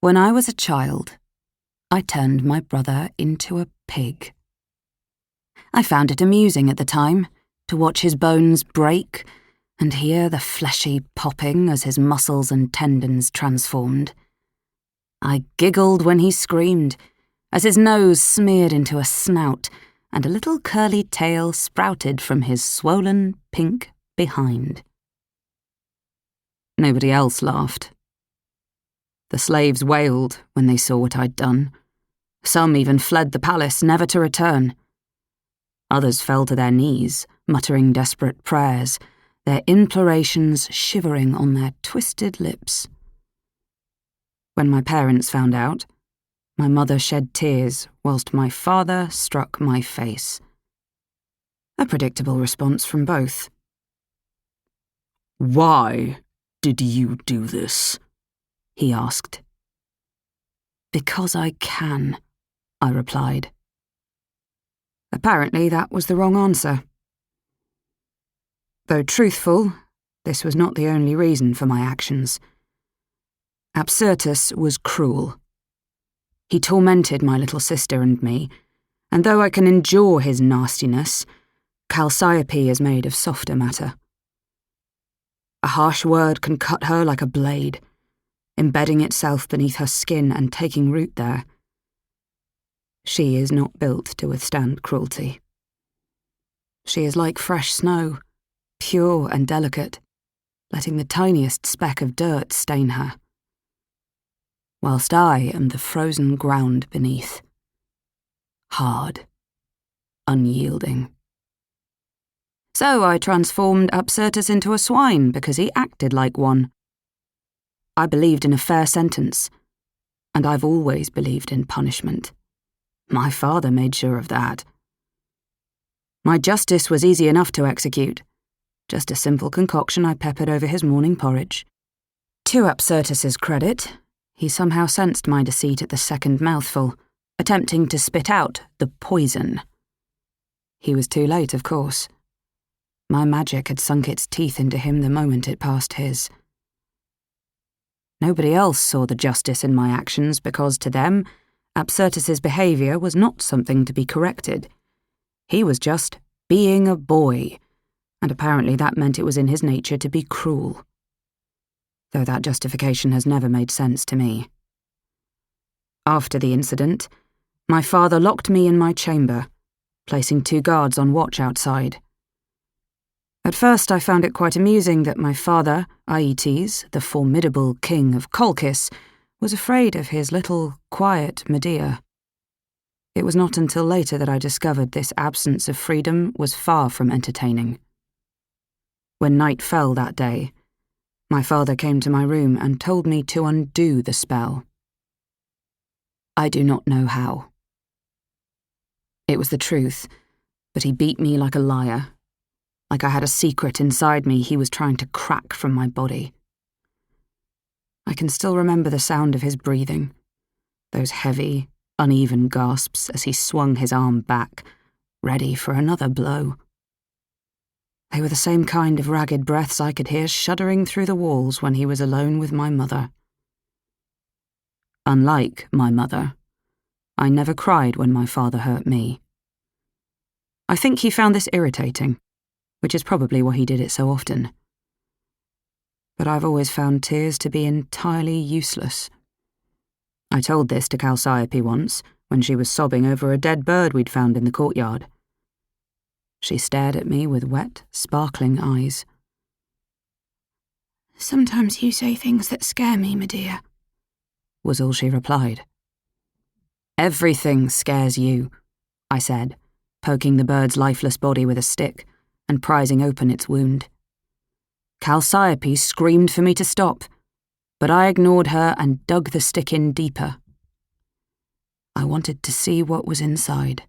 When I was a child, I turned my brother into a pig. I found it amusing at the time to watch his bones break and hear the fleshy popping as his muscles and tendons transformed. I giggled when he screamed, as his nose smeared into a snout and a little curly tail sprouted from his swollen pink behind. Nobody else laughed. The slaves wailed when they saw what I'd done. Some even fled the palace, never to return. Others fell to their knees, muttering desperate prayers, their implorations shivering on their twisted lips. When my parents found out, my mother shed tears whilst my father struck my face. A predictable response from both. "Why did you do this?" he asked. "Because I can," I replied. Apparently that was the wrong answer. Though truthful, this was not the only reason for my actions. Absyrtus was cruel. He tormented my little sister and me, and though I can endure his nastiness, Chalciope is made of softer matter. A harsh word can cut her like a blade, embedding itself beneath her skin and taking root there. She is not built to withstand cruelty. She is like fresh snow, pure and delicate, letting the tiniest speck of dirt stain her, whilst I am the frozen ground beneath, hard, unyielding. So I transformed Absyrtus into a swine because he acted like one. I believed in a fair sentence, and I've always believed in punishment. My father made sure of that. My justice was easy enough to execute, just a simple concoction I peppered over his morning porridge. To Absyrtus's credit, he somehow sensed my deceit at the second mouthful, attempting to spit out the poison. He was too late, of course. My magic had sunk its teeth into him the moment it passed his. Nobody else saw the justice in my actions because, to them, Absyrtus's behaviour was not something to be corrected. He was just being a boy, and apparently that meant it was in his nature to be cruel. Though that justification has never made sense to me. After the incident, my father locked me in my chamber, placing 2 guards on watch outside. At first I found it quite amusing that my father, Aeetes, the formidable king of Colchis, was afraid of his little, quiet Medea. It was not until later that I discovered this absence of freedom was far from entertaining. When night fell that day, my father came to my room and told me to undo the spell. I do not know how. It was the truth, but he beat me like a liar, like I had a secret inside me he was trying to crack from my body. I can still remember the sound of his breathing, those heavy, uneven gasps as he swung his arm back, ready for another blow. They were the same kind of ragged breaths I could hear shuddering through the walls when he was alone with my mother. Unlike my mother, I never cried when my father hurt me. I think he found this irritating, which is probably why he did it so often. But I've always found tears to be entirely useless. I told this to Chalciope once, when she was sobbing over a dead bird we'd found in the courtyard. She stared at me with wet, sparkling eyes. "Sometimes you say things that scare me, Medea," was all she replied. "Everything scares you," I said, poking the bird's lifeless body with a stick and prizing open its wound. Chalciope screamed for me to stop, but I ignored her and dug the stick in deeper. I wanted to see what was inside.